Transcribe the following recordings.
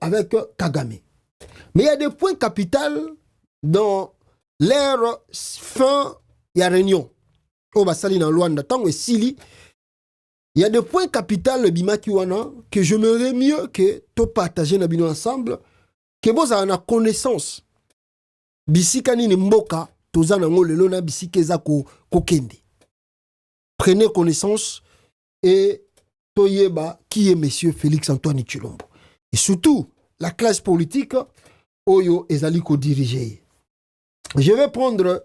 avec Kagame. Mais il y a des points capitaux dans l'ère fin de la réunion. Au Basali dans Luanda, tant que Sili, il y a des points capitaux que j'aimerais mieux que tu partager ensemble, que vous avez une connaissance. Bisikani ni mboka, tozana ngolelo na bisikeza ko kende. Prenez connaissance et toyeba qui est monsieur Félix Antoine Tshilombo. Et surtout, la classe politique, oyo ezali ko diriger. Je vais prendre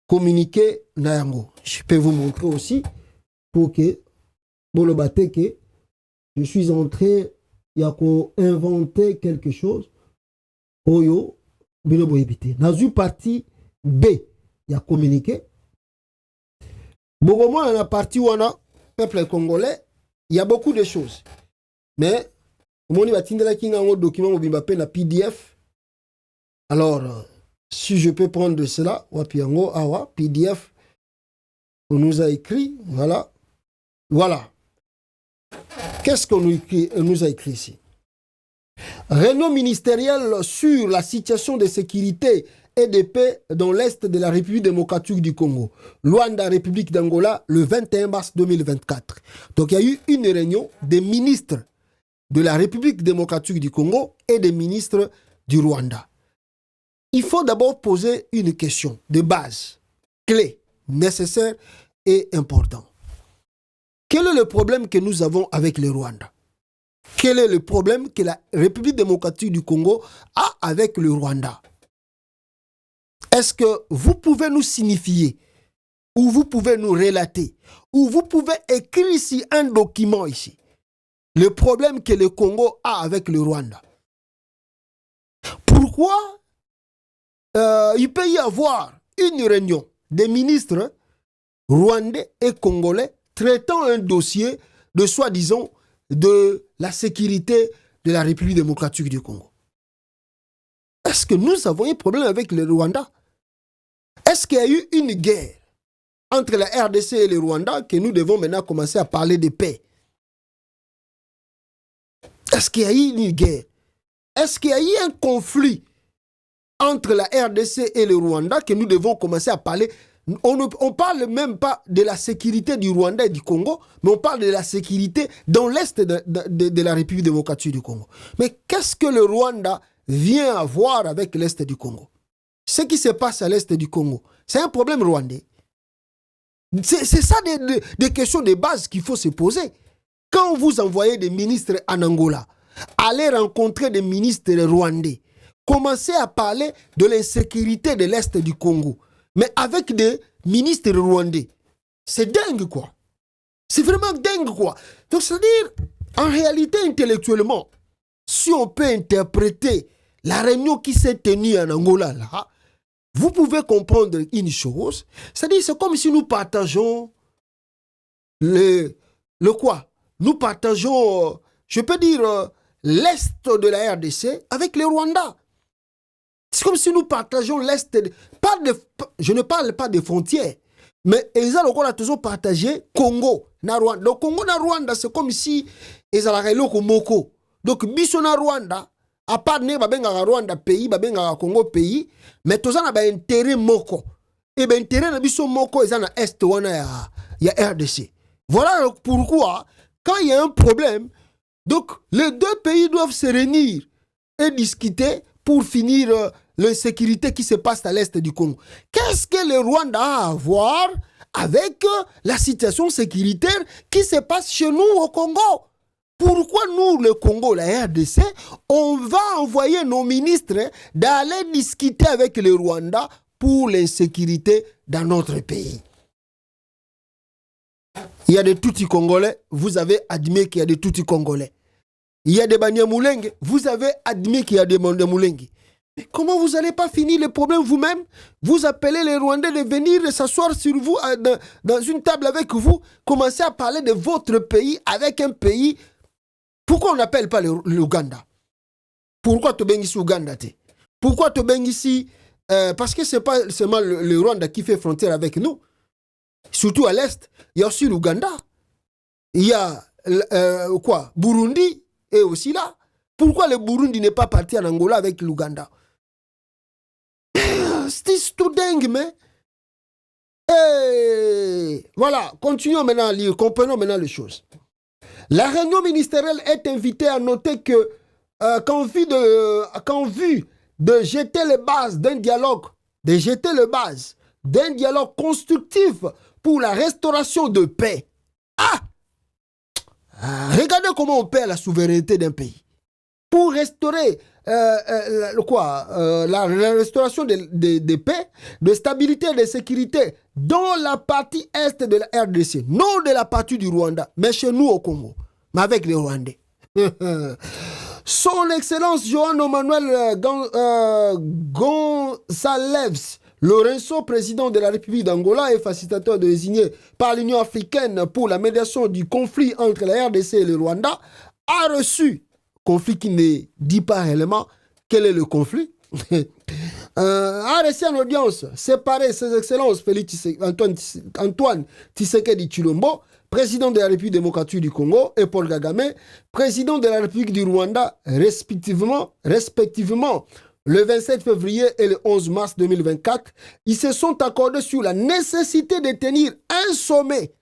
communiqué Nayango. Je peux vous montrer aussi pour que bon le que je suis en train d'inventer quelque chose. Oyo bilobo ebité. Dans une partie B, il y a communiqué. Bon, dans la partie où on a peuple congolais, il y a beaucoup de choses. Mais on va un document na PDF. Alors, si je peux prendre cela, PDF, on nous a écrit, voilà. Voilà. Qu'est-ce qu'on nous a écrit ici? Réunion ministérielle sur la situation de sécurité et de paix dans l'Est de la République démocratique du Congo. Luanda, République d'Angola, le 21 mars 2024. Donc il y a eu une réunion des ministres de la République démocratique du Congo et des ministres du Rwanda. Il faut d'abord poser une question de base, clé, nécessaire et important. Quel est le problème que nous avons avec le Rwanda? Quel est le problème que la République démocratique du Congo a avec le Rwanda? Est-ce que vous pouvez nous signifier, ou vous pouvez nous relater, ou vous pouvez écrire ici un document ici, le problème que le Congo a avec le Rwanda? Pourquoi il peut y avoir une réunion des ministres rwandais et congolais traitant un dossier de soi-disant de la sécurité de la République démocratique du Congo? Est-ce que nous avons un problème avec le Rwanda? Est-ce qu'il y a eu une guerre entre la RDC et le Rwanda que nous devons maintenant commencer à parler de paix? Est-ce qu'il y a eu une guerre? Est-ce qu'il y a eu un conflit entre la RDC et le Rwanda que nous devons commencer à parler? On ne parle même pas de la sécurité du Rwanda et du Congo, mais on parle de la sécurité dans l'Est de la République démocratique du Congo. Mais qu'est-ce que le Rwanda vient avoir avec l'Est du Congo? Ce qui se passe à l'Est du Congo, c'est un problème rwandais. C'est ça des questions de base qu'il faut se poser. Quand vous envoyez des ministres en Angola, allez rencontrer des ministres rwandais, commencez à parler de l'insécurité de l'Est du Congo, mais avec des ministres rwandais. C'est dingue, quoi. C'est vraiment dingue, quoi. Donc, c'est-à-dire, en réalité, intellectuellement, si on peut interpréter la réunion qui s'est tenue en Angola, là, vous pouvez comprendre une chose. C'est-à-dire, c'est comme si nous partageons le quoi? Nous partageons, je peux dire, l'Est de la RDC avec le Rwanda. C'est comme si nous partageons l'Est. Je ne parle pas des frontières, mais ils ont toujours partagé Congo, na Rwanda. Donc, Congo, na Rwanda, c'est comme si ils ont Moko. Donc, biso na Rwanda, à part ne babenga Rwanda pays, babenga Congo pays, mais tous na ba intérêt moko. Et ben intérêt na biso moko, ils ont na Est wana ya RDC. Voilà pourquoi, quand il y a un problème, donc les deux pays doivent se réunir et discuter pour finir l'insécurité qui se passe à l'Est du Congo. Qu'est-ce que le Rwanda a à voir avec la situation sécuritaire qui se passe chez nous au Congo? Pourquoi nous, le Congo, la RDC, on va envoyer nos ministres d'aller discuter avec le Rwanda pour l'insécurité dans notre pays? Il y a des Tutsi Congolais, vous avez admis qu'il y a des Tutsi Congolais. Il y a des Banyamulenge, vous avez admis qu'il y a des Banyamulenge. Mais comment vous n'allez pas finir le problème vous-même? Vous appelez les Rwandais de venir s'asseoir sur vous, dans une table avec vous, commencez à parler de votre pays avec un pays. Pourquoi on n'appelle pas l'Ouganda? Pourquoi tu ici Ouganda? Pourquoi tu ici? Parce que ce n'est pas seulement le Rwanda qui fait frontière avec nous. Surtout à l'Est, il y a aussi l'Ouganda. Il y a Burundi est aussi là. Pourquoi le Burundi n'est pas parti en Angola avec l'Ouganda? C'est tout dingue, mais... Et voilà, continuons maintenant à lire, comprenons maintenant les choses. La réunion ministérielle est invitée à noter que qu'en vue de jeter les bases d'un dialogue, constructif pour la restauration de paix. Regardez comment on perd la souveraineté d'un pays. Pour restaurer la restauration de paix, de stabilité et de sécurité dans la partie est de la RDC, non de la partie du Rwanda, mais chez nous au Congo, mais avec les Rwandais. Son Excellence João Manuel Gonçalves Lourenço, président de la République d'Angola et facilitateur désigné par l'Union africaine pour la médiation du conflit entre la RDC et le Rwanda, a reçu, conflit qui ne dit pas réellement quel est le conflit, a reçu en audience séparée ses excellences Antoine Tshisekedi Tshilombo, président de la République démocratique du Congo, et Paul Kagame, président de la République du Rwanda, respectivement le 27 février et le 11 mars 2024, ils se sont accordés sur la nécessité de tenir un sommet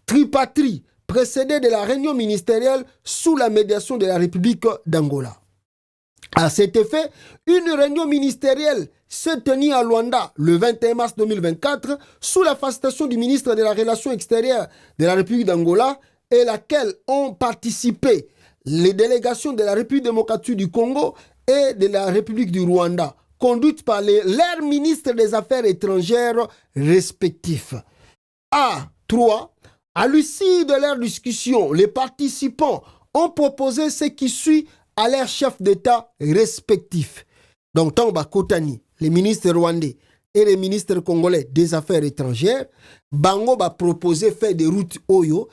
tripartite précédé de la réunion ministérielle sous la médiation de la République d'Angola. À cet effet, une réunion ministérielle s'est tenue à Luanda le 21 mars 2024 sous la facilitation du ministre de la Relation extérieure de la République d'Angola et laquelle ont participé les délégations de la République démocratique du Congo et de la République du Rwanda, conduites par leurs ministres des Affaires étrangères respectifs. A3. À l'issue de leur discussion, les participants ont proposé ce qui suit à leurs chefs d'État respectifs. Donc, Tamba Kotani, les ministres rwandais et les ministres congolais des Affaires étrangères, Bango va proposer faire des routes Oyo.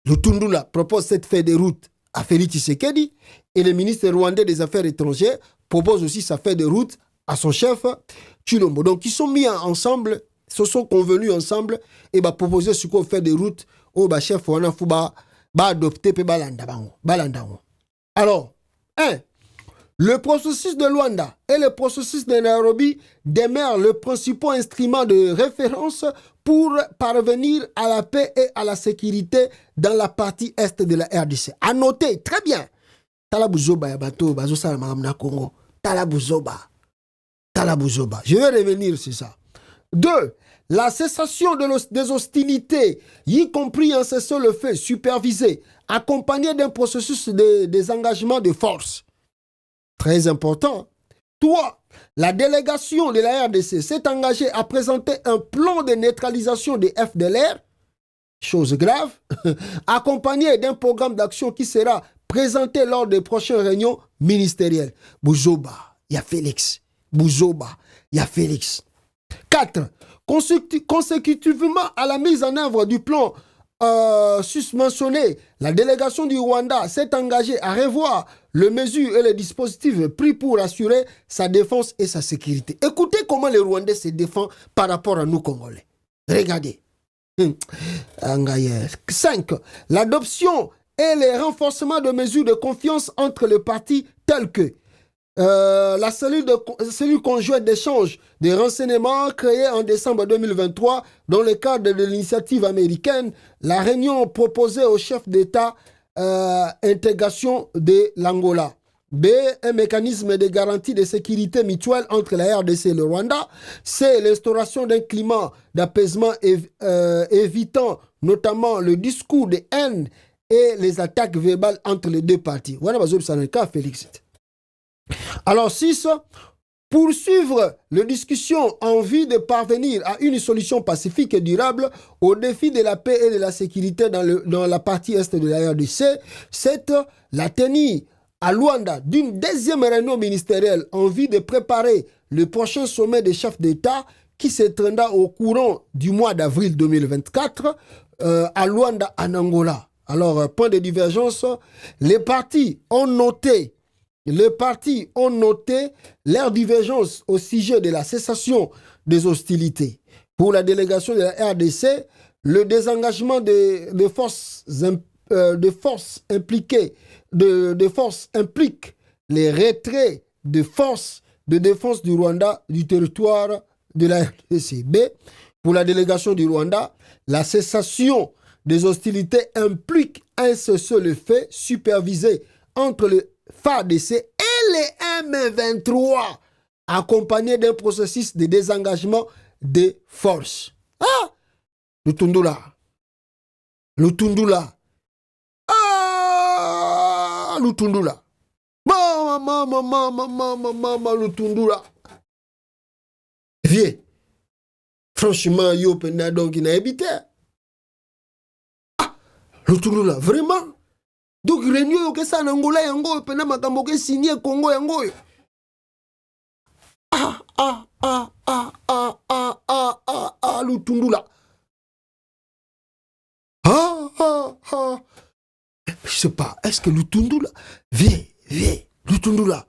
Le Tundula propose cette fait des routes à Félix Tshisekedi et le ministre rwandais des Affaires étrangères propose aussi sa fait de route à son chef Tshilombo. Donc, ils sont mis ensemble, se sont convenus ensemble et va proposer ce qu'on fait des routes au chef Wana Fouba va adopter pe balanda. Alors, 1. Le processus de Luanda et le processus de Nairobi demeurent le principal instrument de référence pour parvenir à la paix et à la sécurité dans la partie est de la RDC. À noter, très bien, Talabuzoba Yabato, Bazosala Maramna Congo, Talabuzoba. Je vais revenir sur ça. 2. La cessation des hostilités, y compris un cessez-le-feu supervisé, accompagné d'un processus de désengagement de force. Très important. 3. La délégation de la RDC s'est engagée à présenter un plan de neutralisation des FDLR, chose grave, accompagné d'un programme d'action qui sera présenté lors des prochaines réunions ministérielles. Bouzoba, il y a Félix. 4. Consécutivement à la mise en œuvre du plan susmentionné, la délégation du Rwanda s'est engagée à revoir les mesures et les dispositifs pris pour assurer sa défense et sa sécurité. Écoutez comment les Rwandais se défendent par rapport à nous Congolais. Regardez. 5. L'adoption et le renforcement de mesures de confiance entre les parties telles que la cellule conjointe d'échange des renseignements créée en décembre 2023 dans le cadre de l'initiative américaine, la réunion proposée au chef d'État intégration de l'Angola. B. Un mécanisme de garantie de sécurité mutuelle entre la RDC et le Rwanda. C. L'instauration d'un climat d'apaisement évitant notamment le discours de haine et les attaques verbales entre les deux parties. Voilà, Félix. Alors 6, poursuivre les discussions en vue de parvenir à une solution pacifique et durable au défi de la paix et de la sécurité dans la partie est de la RDC. 7, la tenue à Luanda d'une deuxième réunion ministérielle en vue de préparer le prochain sommet des chefs d'État qui se tiendra au courant du mois d'avril 2024 à Luanda en Angola. Alors, point de divergence, les partis ont noté leur divergence au sujet de la cessation des hostilités. Pour la délégation de la RDC, le désengagement de forces impliquées de force implique les retraits de forces de défense du Rwanda du territoire de la RDC. B. Pour la délégation du Rwanda, la cessation des hostilités implique un cessez-le-feu supervisé entre le FARDC et les M23, accompagné d'un processus de désengagement des forces. Ah! Le Tundula. Le Tundula. Ah! Le Tundula. Maman, le Tundula. Viens. Franchement, yo pena donc il n'a habité. Ah! Le Tundula, vraiment? Donc, réunion que ça en Angola, yango, pena makambo ke signé Congo, yango. Le Tundula. Je sais pas, est-ce que le Tundula, viens, le Tundula.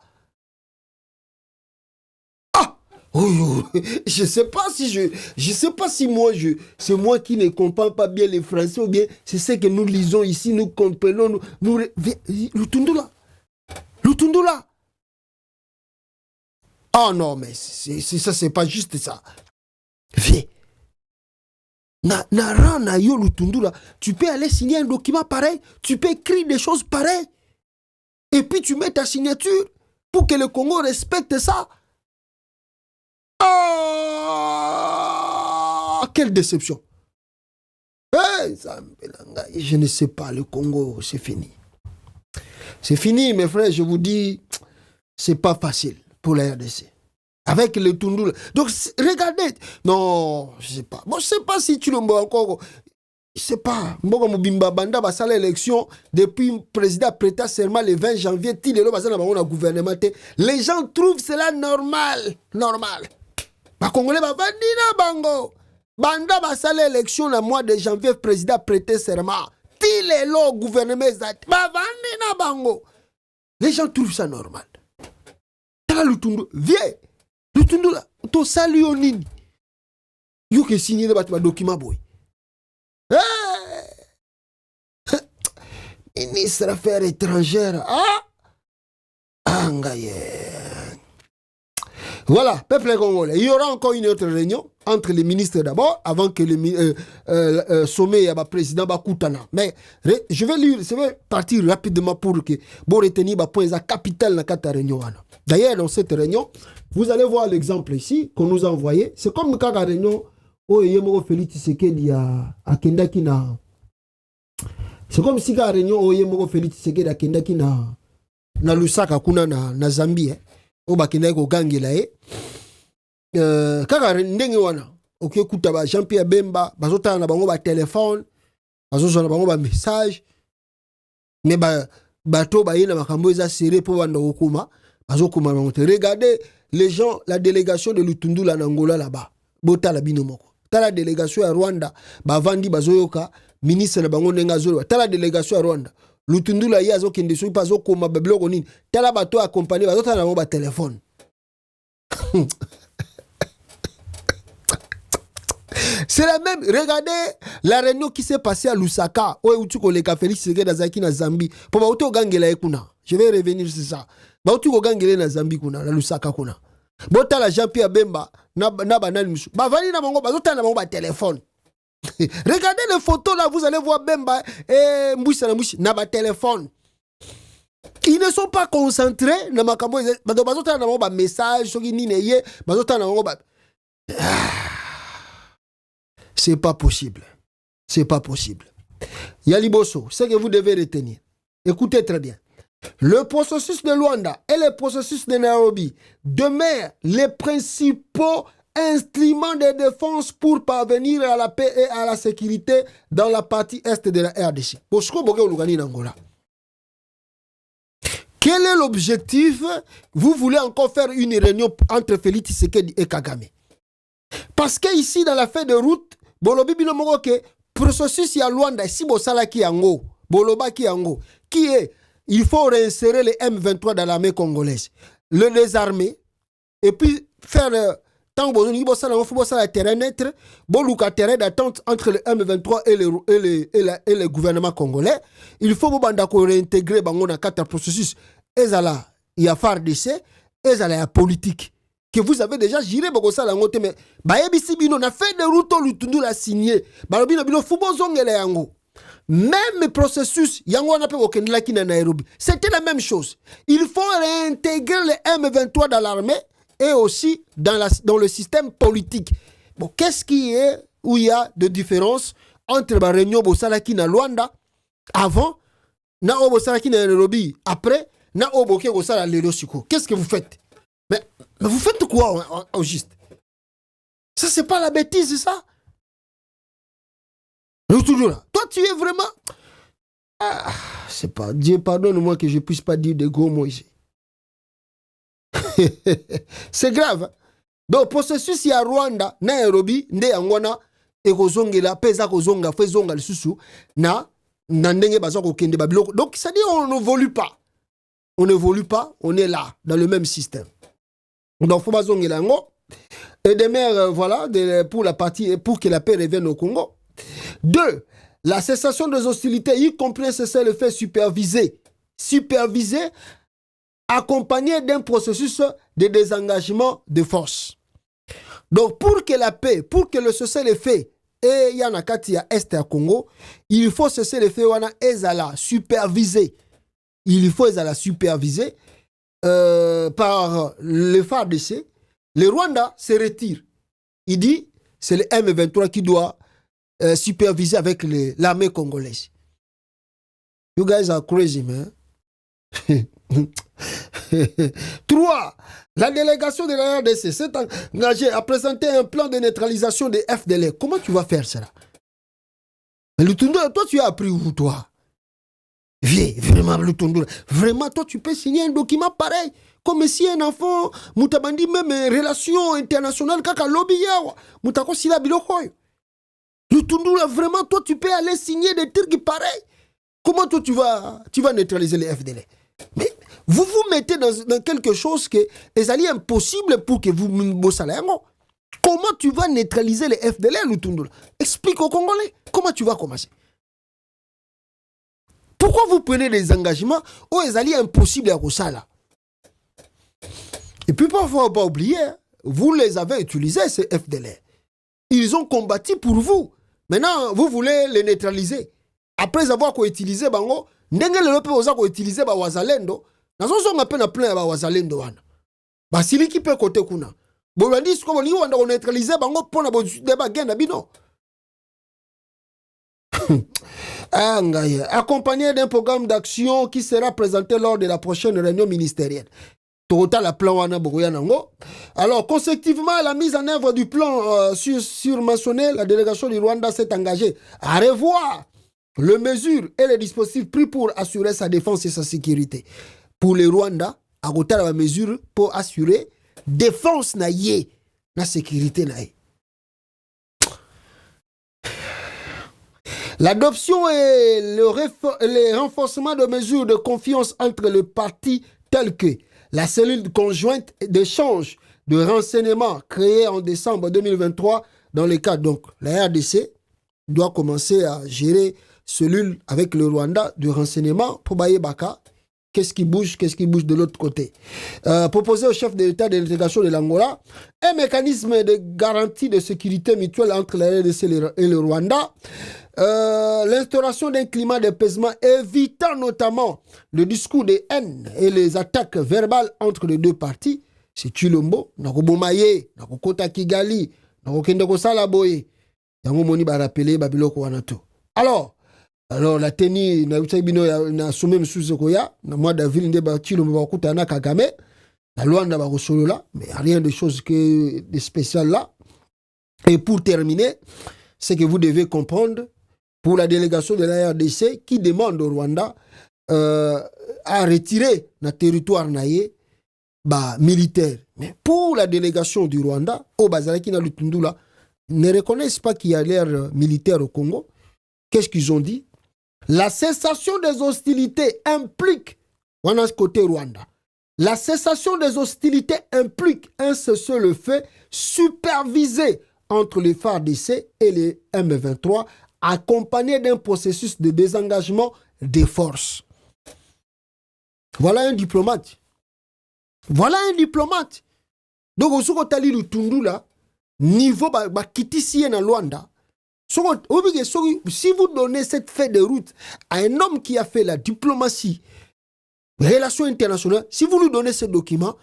Je sais pas si moi c'est moi qui ne comprends pas bien les Français ou bien c'est ce que nous lisons ici, nous comprenons, le Tundula. Ah non, mais ça c'est pas juste ça. Viens. Le Tundula. Tu peux aller signer un document pareil, tu peux écrire des choses pareilles et puis tu mets ta signature pour que le Congo respecte ça. Ah, quelle déception. Je ne sais pas, le Congo, c'est fini. C'est fini, mes frères, je vous dis, c'est pas facile pour la RDC. Avec le Tundula. Donc, regardez. Non, je sais pas. Bon, je sais pas si tu le vois encore. Je sais pas. Mboka Mobimba Banda va faire l'élection depuis le président a prêté serment le 20 janvier. Gouvernement. Les gens trouvent cela normal. Les Congolais va dire bango. Banda va faire l'élection le mois de janvier, président a prêté serment. Le gouvernement bango. Les gens trouvent ça normal. Le Tundula. Viens. Le Tundula. To sali onini. Yo ke signé le document boy. Ministre Affaires étrangères. Voilà, peuple congolais. Il y aura encore une autre réunion entre les ministres d'abord, avant que le sommet et le président Bakoutana. Mais je vais partir rapidement pour que vous reteniez le point capital dans cette réunion. D'ailleurs, dans cette réunion, vous allez voir l'exemple ici qu'on nous a envoyé. C'est comme quand la réunion où Yemoro Félix Tshisekedi à Kendaki na. C'est comme si la réunion où Yemoro Félix Tshisekedi à Kendaki na Lusaka kuna na Zambie. Où bakenda ko gangela kaka ndenge wana okekuta ba Jean-Pierre Bemba bazotana na bango ba téléphone bazozana bango ba message mais bato ba yena makambo eza serré pour banda okuma bazokuma bango. Regardez les gens, la délégation de Lutundula na Angola là-bas botala bino moko tala délégation ya Rwanda bavandi bazoyoka ministre na bango ndenga zolo tala délégation ya Rwanda Lutundula ya zo kende so pazo koma babloko nini tala bato accompagner bazotala na bango ba téléphone. C'est la même. Regardez la réunion qui s'est passée à Lusaka. Où tu connais Félix Tshisekedi Zaki na Zambie. Pour auto gangela ekuna. Je vais revenir sur ça. Ba tu ko gangela na Zambie kuna na Lusaka kuna. Bota la Jean-Pierre Bemba na banani musu. Ba vani na bango bazota na bango ba téléphone. Regardez les photos là, vous allez voir Bemba et Mbouissa na Mouchi na ba téléphone. Ils ne sont pas concentrés na makambo bazota na bango ba message soki nini ye bazota na bango ba. C'est pas possible. C'est pas possible. Yaliboso, ce que vous devez retenir. Écoutez très bien. Le processus de Luanda et le processus de Nairobi demeurent les principaux instruments de défense pour parvenir à la paix et à la sécurité dans la partie est de la RDC. Quel est l'objectif? Vous voulez encore faire une réunion entre Félix Tshisekedi et Kagame. Parce que ici, dans la feuille de route, Bolobi Binomoro ke processus ya Luanda si bosala ki yango Boloba ki yango qui est il faut réinsérer les M23 dans l'armée congolaise, le désarmer et puis faire tant que vous avez un terrain net, un terrain d'attente entre le M23 et le gouvernement congolais, il faut que réintégrer dans 4 processus. Il y a FARDC, et il y a politique. Que vous avez déjà géré, mais on a fait des routes, on a signé. Même processus, c'était la même chose. Il faut réintégrer le M23 dans l'armée et aussi dans le système politique. Bon, qu'est-ce qui est où il y a de différence entre la réunion Bosalaki na Luanda avant, na Bosalaki na Nairobi après, na Oboke Bosala Lelo Siko? Qu'est-ce que vous faites? Mais vous faites quoi au juste? Ça, c'est pas la bêtise, c'est ça? Toi, tu es vraiment... Ah, c'est pas... Dieu pardonne-moi que je puisse pas dire de gros mots ici. C'est grave. Hein? Donc, processus, il y a Rwanda, Nairobi, Ndeangwana, et Kozongela, Pesa Kozonga, Fezonga, le Soussou, Nandenge Bazoko Kende Babilo. Donc, ça dit, on n'évolue pas. On n'évolue pas, on est là, dans le même système. Donc, faut Bazongela Ngo. Et des maires, voilà, pour la partie, pour que la paix revienne au Congo. 2. La cessation des hostilités, y compris le fait supervisé, accompagné d'un processus de désengagement de force. Donc, pour que la paix, pour que le cessez-le-feu, et y en a quand il y a Est à Congo, il faut cesser le feu, ezala supervisé. Il faut ezala supervisé par le FARDC. Le Rwanda se retire. Il dit, c'est le M23 qui doit superviser avec l'armée congolaise. You guys are crazy, man. 3. La délégation de la RDC s'est engagée à présenter un plan de neutralisation des FDL. Comment tu vas faire cela? Lutundula, toi, tu as appris où, toi? Viens, vraiment, Lutundula. Vraiment, toi, tu peux signer un document pareil. Comme si un enfant, Moutabandi, même relation internationale, kaka lobby yawa. Moutako sila bilokoy. Lutundula, vraiment, toi, tu peux aller signer des trucs pareils. Comment toi, tu vas neutraliser les FDL? Mais vous vous mettez dans quelque chose qui est impossible pour que vous bossez. Comment tu vas neutraliser les FDL, Lutundula? Explique aux Congolais. Comment tu vas commencer? Pourquoi vous prenez des engagements où c'est impossible à ça là? Et puis, parfois, pas oublier, vous les avez utilisés, ces FDL. Ils ont combattu pour vous. Maintenant, vous voulez les neutraliser. Après avoir utilisé bango, ndenge le lope oza utiliser ba wazalendo, nazo songa pe na plein ba wazalendo wana. Ba siliki pe kote kuna. Bolandi sko boli wanda ko neutraliser bango pona bo débat genda bino. Accompagné d'un programme d'action qui sera présenté lors de la prochaine réunion ministérielle. Alors, consécutivement à la mise en œuvre du plan surmentionné, la délégation du Rwanda s'est engagée à revoir les mesures et les dispositifs pris pour assurer sa défense et sa sécurité. Pour le Rwanda, à côté de la mesure pour assurer défense na yé, la sécurité na yé. L'adoption et le renforcement de mesures de confiance entre les partis tels que la cellule conjointe d'échange de renseignements créée en décembre 2023 dans le cadre, donc la RDC doit commencer à gérer cellule avec le Rwanda de renseignement pour Baye Baka. Qu'est-ce qui bouge de l'autre côté? Proposer au chef de l'État de l'intégration de l'Angola un mécanisme de garantie de sécurité mutuelle entre la RDC et le Rwanda. L'instauration d'un climat d'apaisement évitant notamment le discours de haine et les attaques verbales entre les deux parties. C'est Chilombo, Nakobomaye, Nakokota Kigali, Nakokendeko Salaboye. Yango moni ba rappeler Babiloko Wanato. Alors la tenue na sommet sous koya na mois d'avril nde ba Chilombo bakuta na Kagame na Luanda ba solo là, mais rien de chose que de spécial là. Et pour terminer, c'est que vous devez comprendre pour la délégation de la RDC qui demande au Rwanda à retirer le territoire naïe militaire. Mais pour la délégation du Rwanda, au Bazalaki na Lutundula, ne reconnaissent pas qu'il y a l'air militaire au Congo. Qu'est-ce qu'ils ont dit? La cessation des hostilités implique, on a ce côté Rwanda, La cessation des hostilités implique un cessez-le-feu supervisé entre les FARDC et les M23, accompagné d'un processus de désengagement des forces. Voilà un diplomate. Voilà un diplomate. Donc, au second tali Lutundu là, niveau kitisi na Luanda. Si vous donnez cette feuille de route à un homme qui a fait la diplomatie, relations internationales, si vous lui donnez ce document,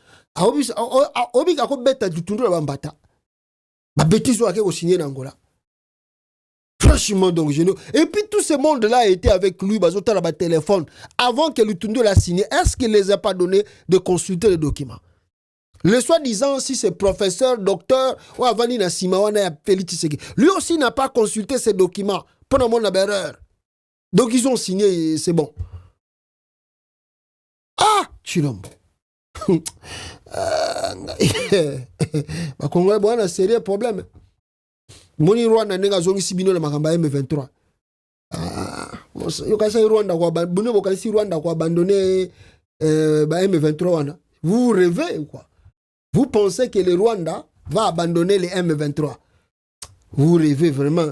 franchement, donc, et puis tout ce monde-là a été avec lui, au téléphone, avant que Lutundu l'a signé. Est-ce qu'il ne les a pas donné de consulter le document? Le soi-disant, si c'est professeur, docteur, ou Avani Nassimawana, lui aussi n'a pas consulté ces documents. Pendant mon erreur. Donc ils ont signé, c'est bon. Ah, Chilombo. Congo, bon, un sérieux problème. Moni Rwanda nenga zongi sibino na makamba M23. Yokasa Rwanda kwa abandonner bokasi Rwanda kwa abandonner M23 wana. Vous rêvez ou quoi? Vous pensez que le Rwanda va abandonner les M23? Vous rêvez vraiment.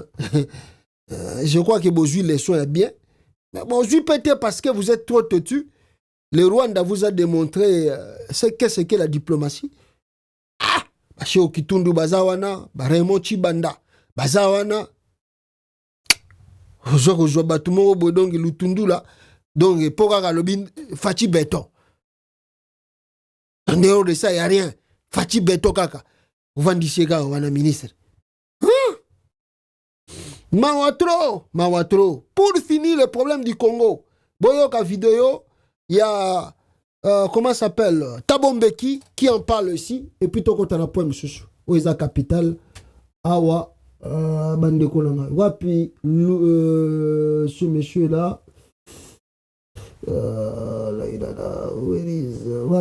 Je crois que Bozui les soins bien. Mais Bozui peut-être parce que vous êtes trop têtu. Le Rwanda vous a démontré ce qu'est la diplomatie. Ah! Chez Okitundu Bazawana, Baremo Chibanda, Bazawana. Aujourd'hui, Batumo Bodong Lutundu là. Donc, Pogara Lobin, Fachi Béton. En dehors de ça, il n'y a rien. Fachi Béton Kaka. Vous vendez chez Gao, on a ministre. Mawatro. Pour finir le problème du Congo, Boyoka vidéo, il y a, comment ça s'appelle, Tabombeki qui en parle ici, et puis Toko Tanapoem Chouchou, où est la capitale, Awa, Bande Kolanga. Wapi, ce monsieur là,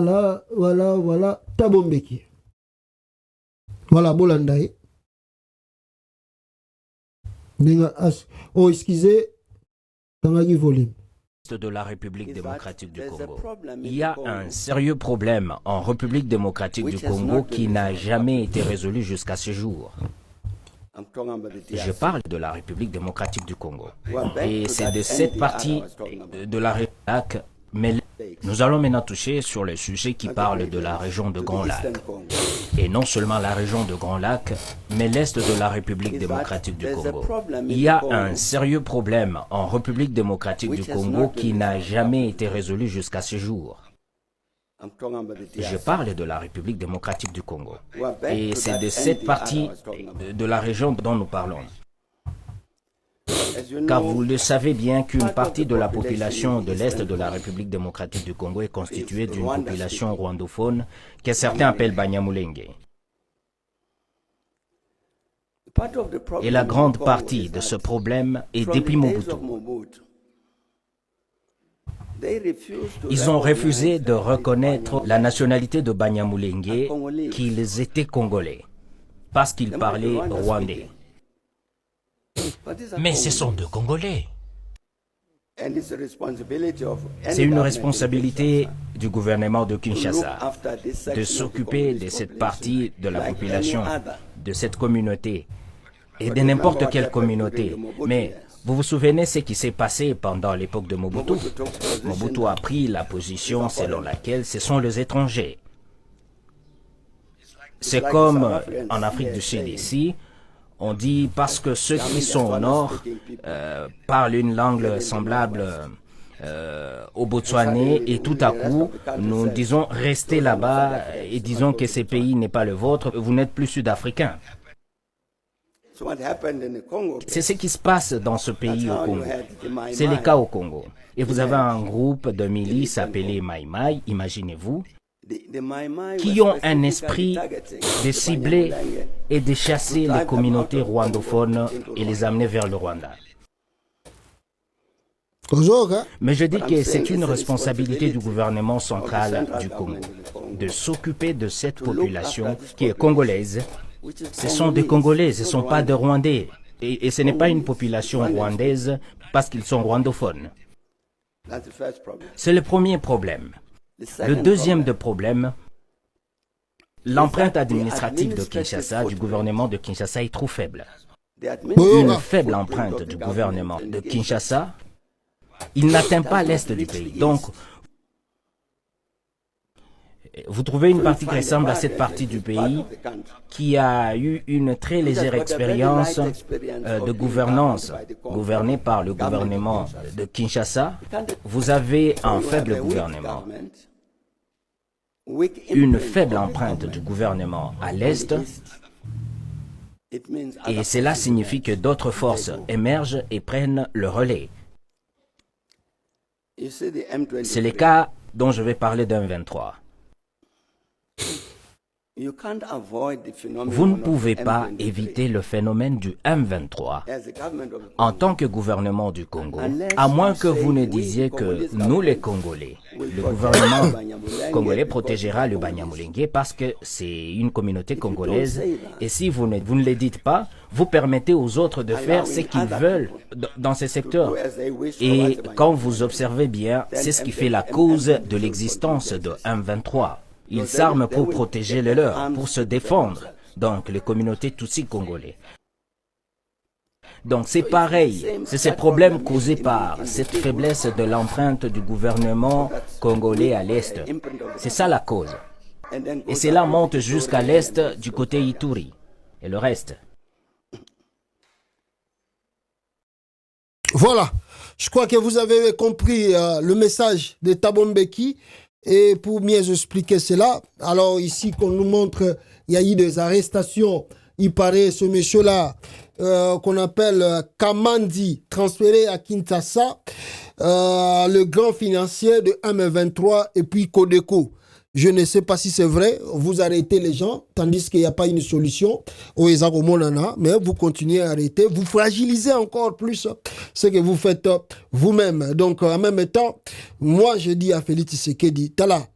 voilà, Tabombeki. Voilà, Bolandaï. Oh, excusez, Tangagi volume. De la République démocratique du Congo. Il y a un sérieux problème en République démocratique du Congo qui n'a jamais été résolu jusqu'à ce jour. Je parle de la République démocratique du Congo. Et c'est de cette partie de la République, mais nous allons maintenant toucher sur le sujet qui parle de la région de Grand Lac. Et non seulement la région de Grand Lac, mais l'est de la République démocratique du Congo. Il y a un sérieux problème en République démocratique du Congo qui n'a jamais été résolu jusqu'à ce jour. Je parle de la République démocratique du Congo. Et c'est de cette partie de la région dont nous parlons. Car vous le savez bien qu'une partie de la population de l'Est de la République démocratique du Congo est constituée d'une population rwandophone que certains appellent Banyamulenge. Et la grande partie de ce problème est depuis Mobutu. Ils ont refusé de reconnaître la nationalité de Banyamulenge, qu'ils étaient congolais, parce qu'ils parlaient rwandais. Mais ce sont deux Congolais. C'est une responsabilité du gouvernement de Kinshasa de s'occuper de cette partie de la population, de cette communauté et de n'importe quelle communauté. Mais vous vous souvenez ce qui s'est passé pendant l'époque de Mobutu? Mobutu a pris la position selon laquelle ce sont les étrangers. C'est comme en Afrique du Sud ici. On dit parce que ceux qui sont au nord parlent une langue semblable au Botswanais et tout à coup, nous disons restez là-bas et disons que ce pays n'est pas le vôtre, vous n'êtes plus sud-africain. C'est ce qui se passe dans ce pays au Congo. C'est le cas au Congo. Et vous avez un groupe de milices appelé Mai Mai, imaginez-vous, qui ont un esprit de cibler et de chasser les communautés rwandophones et les amener vers le Rwanda. Mais je dis que c'est une responsabilité du gouvernement central du Congo de s'occuper de cette population qui est congolaise. Ce sont des Congolais, ce ne sont pas des Rwandais. Et ce n'est pas une population rwandaise parce qu'ils sont rwandophones. C'est le premier problème. Le deuxième problème, l'empreinte administrative de Kinshasa, du gouvernement de Kinshasa, est trop faible. Une faible empreinte du gouvernement de Kinshasa, il n'atteint pas l'est du pays. Donc, vous trouvez une partie qui ressemble à cette partie du pays qui a eu une très légère expérience de gouvernance, gouvernée par le gouvernement de Kinshasa. Vous avez un faible gouvernement, une faible empreinte du gouvernement à l'est, et cela signifie que d'autres forces émergent et prennent le relais. C'est le cas dont je vais parler d'un M23. Vous ne pouvez pas éviter le phénomène du M23 en tant que gouvernement du Congo, à moins que vous ne disiez que nous les Congolais, le gouvernement congolais protégera le Banyamulenge parce que c'est une communauté congolaise, et si vous ne le dites pas, vous permettez aux autres de faire ce qu'ils veulent dans ces secteurs. Et quand vous observez bien, c'est ce qui fait la cause de l'existence de M23. Ils s'arment pour protéger les leurs, pour se défendre, donc les communautés Tutsi congolais. Donc c'est pareil, c'est ces problèmes causés par cette faiblesse de l'empreinte du gouvernement congolais à l'est. C'est ça la cause. Et cela monte jusqu'à l'est du côté Ituri et le reste. Voilà, je crois que vous avez compris le message de Thabo Mbeki. Et pour mieux expliquer cela, alors ici qu'on nous montre, il y a eu des arrestations. Il paraît ce monsieur-là, qu'on appelle Kamandi, transféré à Kinshasa, le grand financier de M23 et puis Codeco. Je ne sais pas si c'est vrai, vous arrêtez les gens, tandis qu'il n'y a pas une solution, mais vous continuez à arrêter, vous fragilisez encore plus ce que vous faites vous-même. Donc, en même temps, moi, je dis à Félix Tshisekedi, Tala,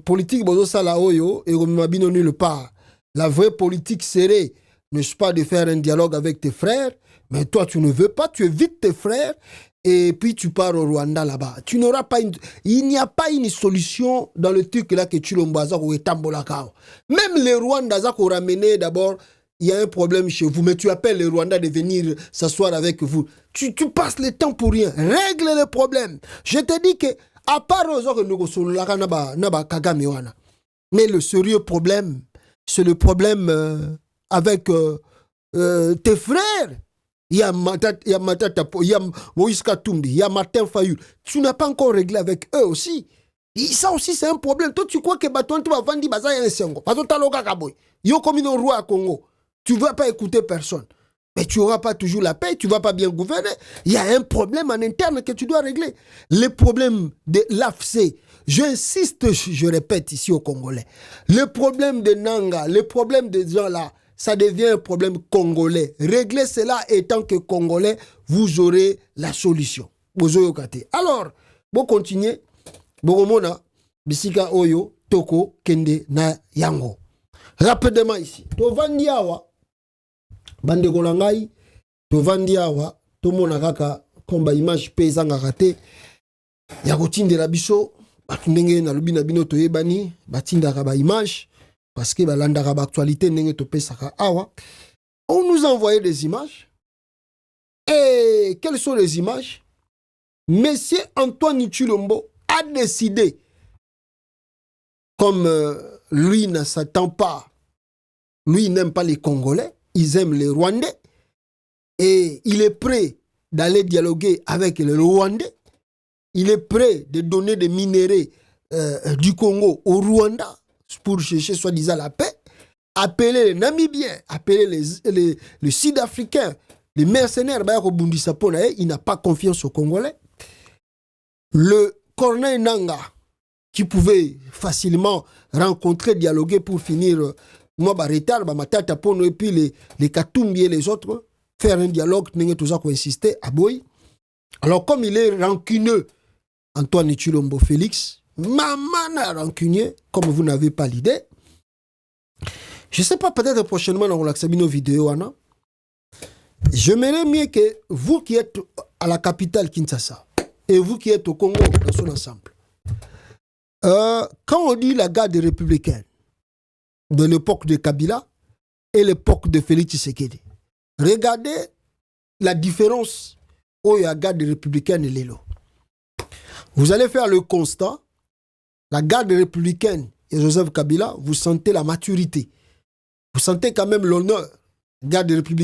politique, et nulle part. La vraie politique serait, n'est-ce pas, de faire un dialogue avec tes frères, mais toi, tu ne veux pas, tu évites tes frères, et puis tu pars au Rwanda là-bas. Tu n'auras pas il n'y a pas une solution dans le truc là que tu l'embazas ou Tambolakao. Même les Rwandais ont ramené d'abord, il y a un problème chez vous, mais tu appelles les Rwandais de venir s'asseoir avec vous. Tu passes le temps pour rien. Règle le problème. Je te dis que, à part aux autres, mais le sérieux problème, c'est le problème avec tes frères. Il y a Moïse Katumbi, il y a Martin Fayulu. Tu n'as pas encore réglé avec eux aussi. Et ça aussi, c'est un problème. Toi, tu crois que tu vas vendre Baza et Sengo. Parce que tu as comme un roi à Congo. Tu ne vas pas écouter personne. Mais tu n'auras pas toujours la paix, tu ne vas pas bien gouverner. Il y a un problème en interne que tu dois régler. Le problème de l'AFC, j'insiste, je répète ici aux Congolais. Le problème de Nanga, le problème de gens là, ça devient un problème congolais. Réglez cela et tant que Congolais, vous aurez la solution. Alors, vous continuez. Bogomona, Bisika Oyo, Toko, Kende, Na, Yango. Rapidement ici. Tovandi awa, Bande Golangai, Tovandi awa, Tomona kaka, komba image paysan raté. Yakotinde la biso, Batundenge na lubina bino toyebani, Batinda kaba image. Parce que l'andara actualité n'est pas awa. On nous a envoyé des images. Et quelles sont les images? Monsieur Antoine Tshilombo a décidé, comme lui ne s'attend pas, lui n'aime pas les Congolais, ils aiment les Rwandais, et il est prêt d'aller dialoguer avec les Rwandais, il est prêt de donner des minéraux du Congo au Rwanda, pour chercher soi-disant la paix, appeler les Namibiens, appeler les Sud-Africains, les mercenaires, il n'a pas confiance aux Congolais. Le Corneille Nanga, qui pouvait facilement rencontrer, dialoguer pour finir, et puis les Katumbi et les autres, faire un dialogue, insister à Boy. Alors, comme il est rancuneux, Antoine Tshilombo Félix, maman rancunier, comme vous n'avez pas l'idée. Je ne sais pas, peut-être prochainement, on va accéder nos vidéos. J'aimerais mieux que vous qui êtes à la capitale Kinshasa et vous qui êtes au Congo dans son ensemble, Quand on dit la garde républicaine de l'époque de Kabila et l'époque de Félix Tshisekedi, regardez la différence où il y a la garde républicaine et l'élo. Vous allez faire le constat, la garde républicaine et Joseph Kabila, vous sentez la maturité. Vous sentez quand même l'honneur. Garde républicaine